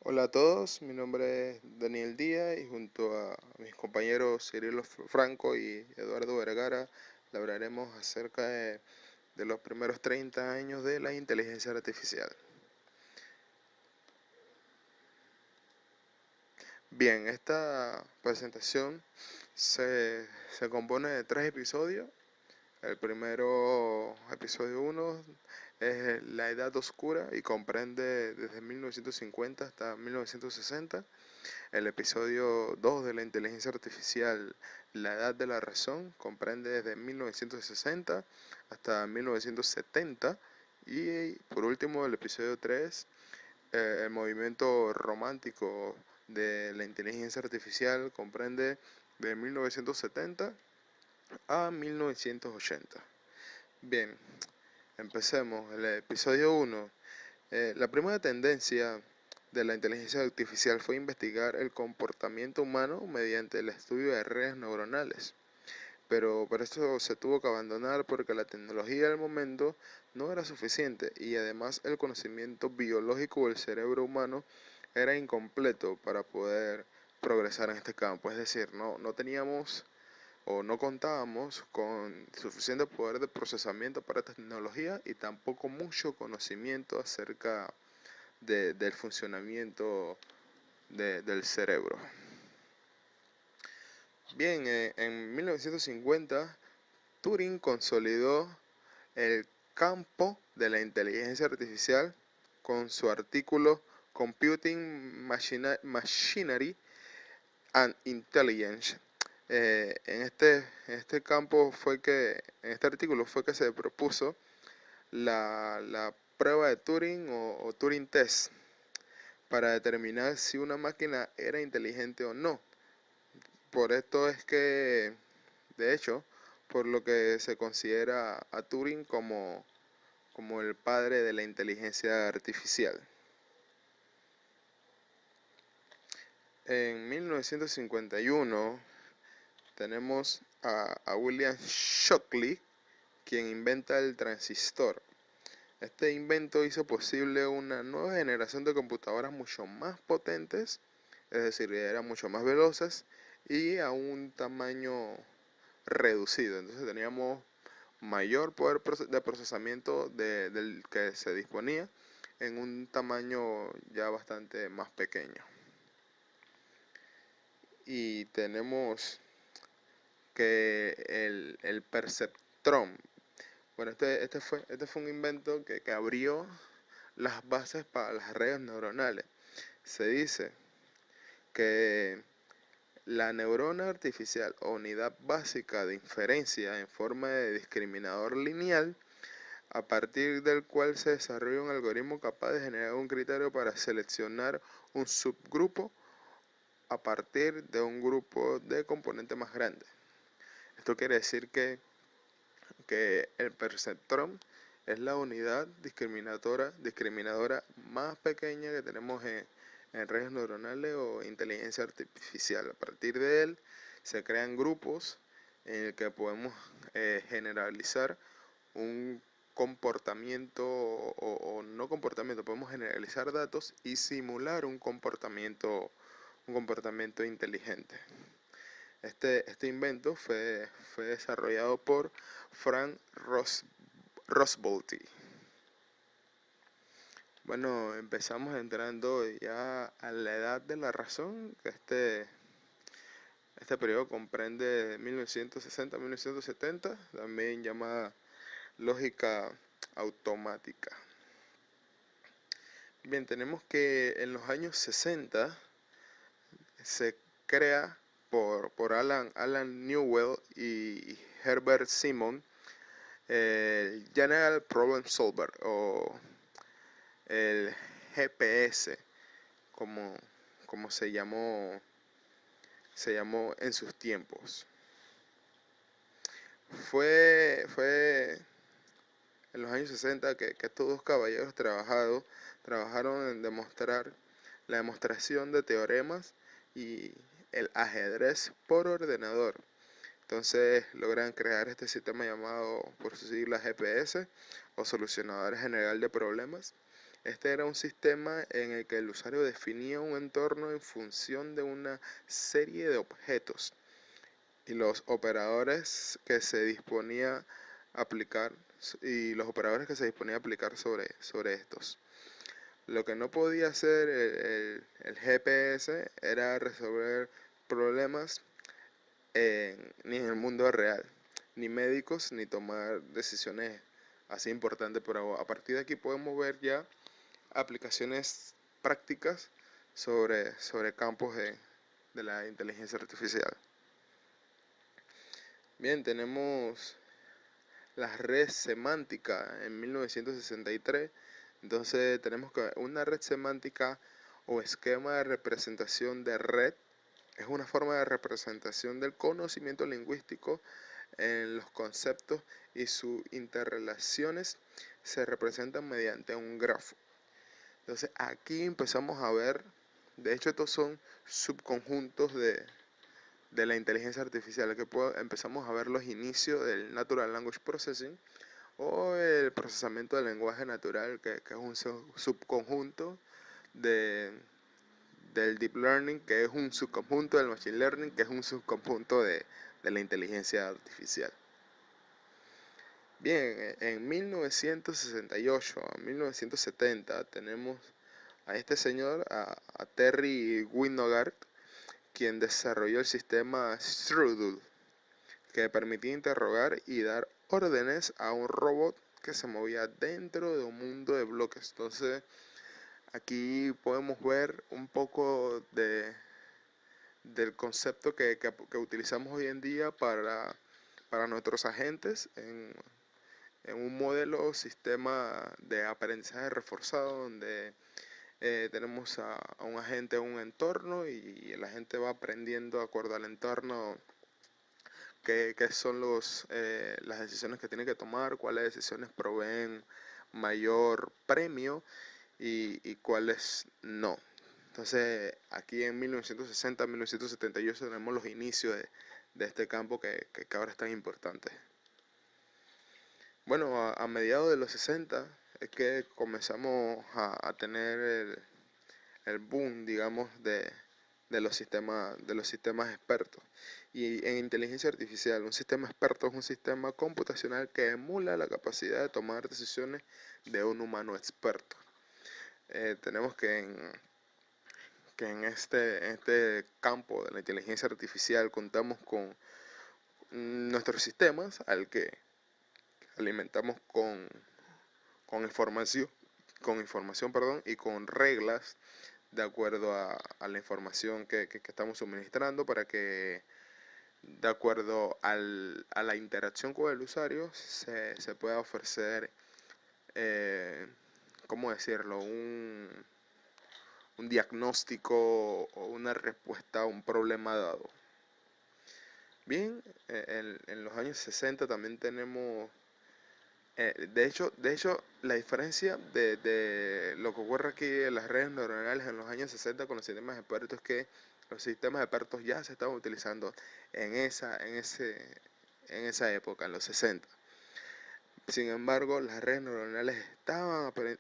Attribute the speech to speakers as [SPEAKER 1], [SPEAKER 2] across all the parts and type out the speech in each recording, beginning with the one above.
[SPEAKER 1] Hola a todos, mi nombre es Daniel Díaz y junto a mis compañeros Cirilo Franco y Eduardo Vergara le hablaremos acerca de los primeros 30 años de la inteligencia artificial. Bien, esta presentación se compone de 3 episodios. El primero, episodio 1, es la Edad Oscura y comprende desde 1950 hasta 1960. El episodio 2 de la inteligencia artificial, la edad de la razón, comprende desde 1960 hasta 1970. Y por último, el episodio 3, el movimiento romántico de la inteligencia artificial, comprende de 1970 a 1980. Bien, empecemos. El episodio 1. La primera tendencia de la inteligencia artificial fue investigar el comportamiento humano mediante el estudio de redes neuronales. Pero para esto se tuvo que abandonar porque la tecnología del momento no era suficiente y además el conocimiento biológico del cerebro humano era incompleto para poder progresar en este campo. Es decir, no teníamos o no contábamos con suficiente poder de procesamiento para esta tecnología y tampoco mucho conocimiento acerca del funcionamiento del cerebro. Bien, en 1950 Turing consolidó el campo de la inteligencia artificial con su artículo Computing Machinery and Intelligence. En este campo fue que, en este artículo fue que se propuso la prueba de Turing o Turing Test para determinar si una máquina era inteligente o no. Por esto es que, de hecho, por lo que se considera a Turing como el padre de la inteligencia artificial. En 1951 tenemos a William Shockley, quien inventa el transistor. Este invento hizo posible una nueva generación de computadoras mucho más potentes, es decir, eran mucho más veloces y a un tamaño reducido. Entonces teníamos mayor poder de procesamiento del que se disponía en un tamaño ya bastante más pequeño. Y tenemos que el perceptrón. Bueno, este fue un invento que abrió las bases para las redes neuronales. Se dice que la neurona artificial o unidad básica de inferencia en forma de discriminador lineal, a partir del cual se desarrolla un algoritmo capaz de generar un criterio para seleccionar un subgrupo a partir de un grupo de componentes más grande. Esto quiere decir que el perceptrón es la unidad discriminadora más pequeña que tenemos en redes neuronales o inteligencia artificial. A partir de él se crean grupos en el que podemos generalizar un comportamiento o no comportamiento, podemos generalizar datos y simular un comportamiento inteligente. Este invento fue desarrollado por Frank Rosbolti. Bueno, empezamos entrando ya a la edad de la razón, que este periodo comprende de 1960 a 1970, también llamada lógica automática. Bien, tenemos que en los años 60 se crea por Alan Newell y Herbert Simon el General Problem Solver o el GPS, como, como se llamó en sus tiempos. Fue en los años 60 que estos dos caballeros trabajaron en demostrar la demostración de teoremas y el ajedrez por ordenador. Entonces logran crear este sistema llamado por sus siglas GPS o Solucionador General de Problemas. Este era un sistema en el que el usuario definía un entorno en función de una serie de objetos y los operadores que se disponía a aplicar a aplicar sobre estos. Lo que no podía hacer el GPS era resolver problemas ni en el mundo real, ni médicos, ni tomar decisiones así importantes, pero a partir de aquí podemos ver ya aplicaciones prácticas sobre campos de la inteligencia artificial. Bien, tenemos la red semántica en 1963. Entonces tenemos que una red semántica o esquema de representación de red es una forma de representación del conocimiento lingüístico en los conceptos y sus interrelaciones se representan mediante un grafo. Entonces aquí empezamos a ver, de hecho estos son subconjuntos de la inteligencia artificial, que empezamos a ver los inicios del Natural Language Processing o el procesamiento del lenguaje natural, que es un subconjunto de, del Deep Learning, que es un subconjunto del Machine Learning, que es un subconjunto de la inteligencia artificial. Bien, en 1968 a 1970 tenemos a este señor, a Terry Winogard, quien desarrolló el sistema Strudel, que permitía interrogar y dar órdenes a un robot que se movía dentro de un mundo de bloques. Entonces, aquí podemos ver un poco del concepto que utilizamos hoy en día para nuestros agentes en un modelo sistema de aprendizaje reforzado donde tenemos a un agente en un entorno y el agente va aprendiendo de acuerdo al entorno qué son las decisiones que tiene que tomar, cuáles decisiones proveen mayor premio y cuáles no. Entonces, aquí en 1960, 1978 tenemos los inicios de este campo que ahora es tan importante. Bueno, a mediados de los 60 es que comenzamos a tener el boom, digamos, de los sistemas expertos. Y en inteligencia artificial, un sistema experto es un sistema computacional que emula la capacidad de tomar decisiones de un humano experto. Tenemos que en este campo de la inteligencia artificial contamos con nuestros sistemas al que alimentamos con información, y con reglas de acuerdo a la información que estamos suministrando para que de acuerdo a la interacción con el usuario se pueda ofrecer, ¿cómo decirlo? Un diagnóstico o una respuesta a un problema dado. Bien, en los años 60 también tenemos, de hecho, la diferencia de lo que ocurre aquí en las redes neuronales en los años 60 con los sistemas expertos es que los sistemas expertos ya se estaban utilizando en esa época, en los 60. Sin embargo, las redes neuronales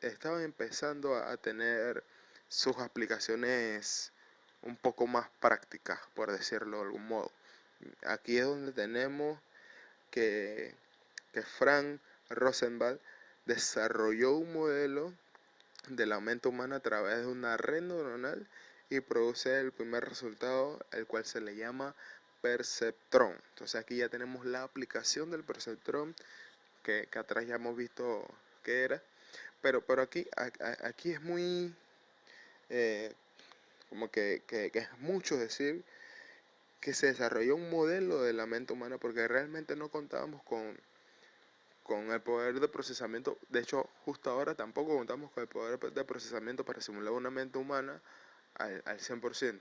[SPEAKER 1] estaban empezando a tener sus aplicaciones un poco más prácticas, por decirlo de algún modo. Aquí es donde tenemos que Frank Rosenblatt desarrolló un modelo de la mente humana a través de una red neuronal y produce el primer resultado, el cual se le llama perceptrón. Entonces aquí ya tenemos la aplicación del perceptrón que atrás ya hemos visto qué era, pero aquí es muy como que es mucho decir que se desarrolló un modelo de la mente humana porque realmente no contábamos con el poder de procesamiento. De hecho, justo ahora tampoco contamos con el poder de procesamiento para simular una mente humana al 100%,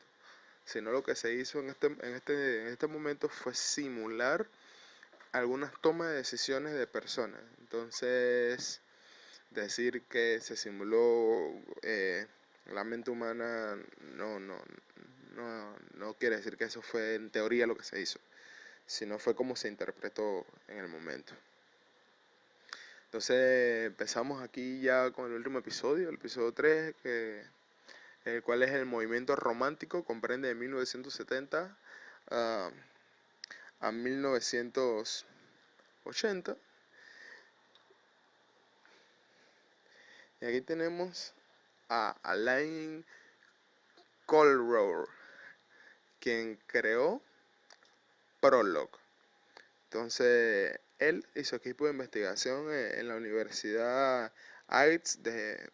[SPEAKER 1] sino lo que se hizo en este momento fue simular algunas tomas de decisiones de personas. Entonces, decir que se simuló la mente humana no quiere decir que eso fue en teoría lo que se hizo, sino fue como se interpretó en el momento. Entonces empezamos aquí ya con el último episodio, el episodio 3, el cual es el movimiento romántico, comprende de 1970 a, a 1980. Y aquí tenemos a Alain Colrour, quien creó Prolog. Entonces, él y su equipo de investigación en la Universidad Arts de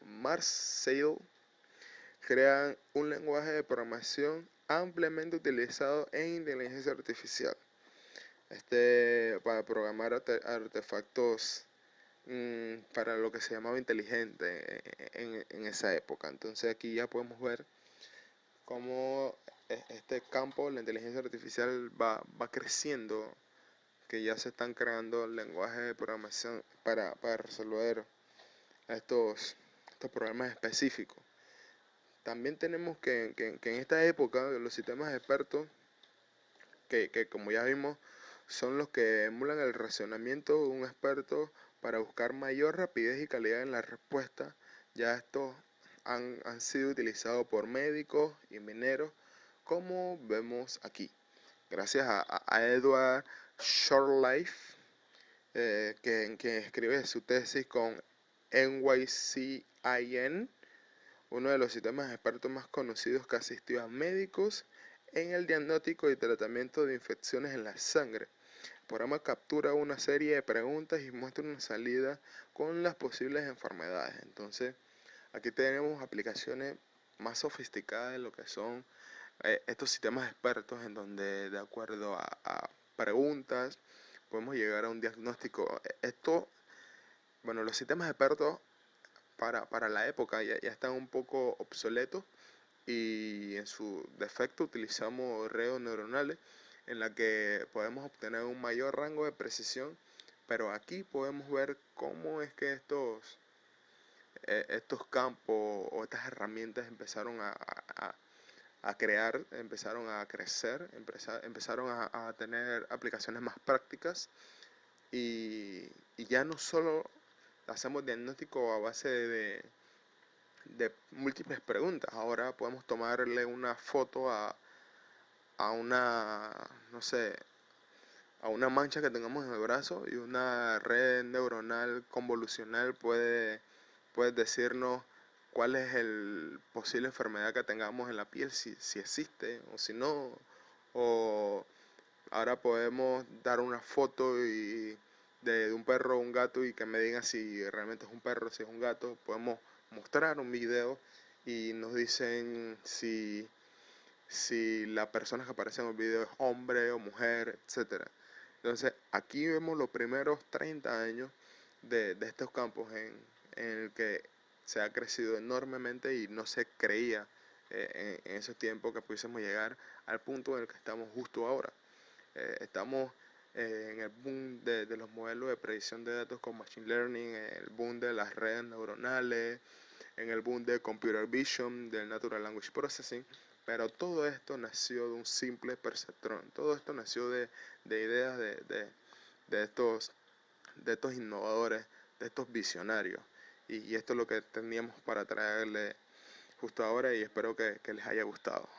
[SPEAKER 1] Marseille crean un lenguaje de programación ampliamente utilizado en inteligencia artificial. Para programar artefactos para lo que se llamaba inteligente en esa época. Entonces aquí ya podemos ver cómo este campo, la inteligencia artificial, va creciendo, que ya se están creando lenguajes de programación para resolver estos problemas específicos. También tenemos que en esta época los sistemas expertos, que como ya vimos, son los que emulan el razonamiento de un experto para buscar mayor rapidez y calidad en la respuesta. Ya estos han sido utilizados por médicos y mineros, como vemos aquí. Gracias a Edward Shortlife, que escribe su tesis con NYCIN, uno de los sistemas expertos más conocidos que asistió a médicos en el diagnóstico y tratamiento de infecciones en la sangre. El programa captura una serie de preguntas y muestra una salida con las posibles enfermedades. Entonces, aquí tenemos aplicaciones más sofisticadas de lo que son estos sistemas expertos, en donde de acuerdo a preguntas podemos llegar a un diagnóstico. Los sistemas expertos para la época ya están un poco obsoletos, y en su defecto utilizamos redes neuronales en la que podemos obtener un mayor rango de precisión, pero aquí podemos ver cómo es que estos campos o estas herramientas empezaron a crear, empezaron a crecer, empezaron a tener aplicaciones más prácticas, y ya no solo hacemos diagnóstico a base de múltiples preguntas. Ahora podemos tomarle una foto a una, no sé, a una mancha que tengamos en el brazo, y una red neuronal convolucional puede decirnos cuál es el posible enfermedad que tengamos en la piel, si existe o si no. O ahora podemos dar una foto de un perro o un gato, y que me digan si realmente es un perro, si es un gato. Podemos mostrar un video y nos dicen si la persona que aparece en el video es hombre o mujer, etcétera. Entonces aquí vemos los primeros 30 años de estos campos en el que se ha crecido enormemente, y no se creía en esos tiempos que pudiésemos llegar al punto en el que estamos justo ahora. Estamos en el boom de los modelos de predicción de datos con Machine Learning, en el boom de las redes neuronales, en el boom de Computer Vision, del Natural Language Processing. Pero todo esto nació de un simple perceptrón. Todo esto nació de ideas de estos innovadores, de estos visionarios. Y esto es lo que teníamos para traerle justo ahora, y espero que les haya gustado.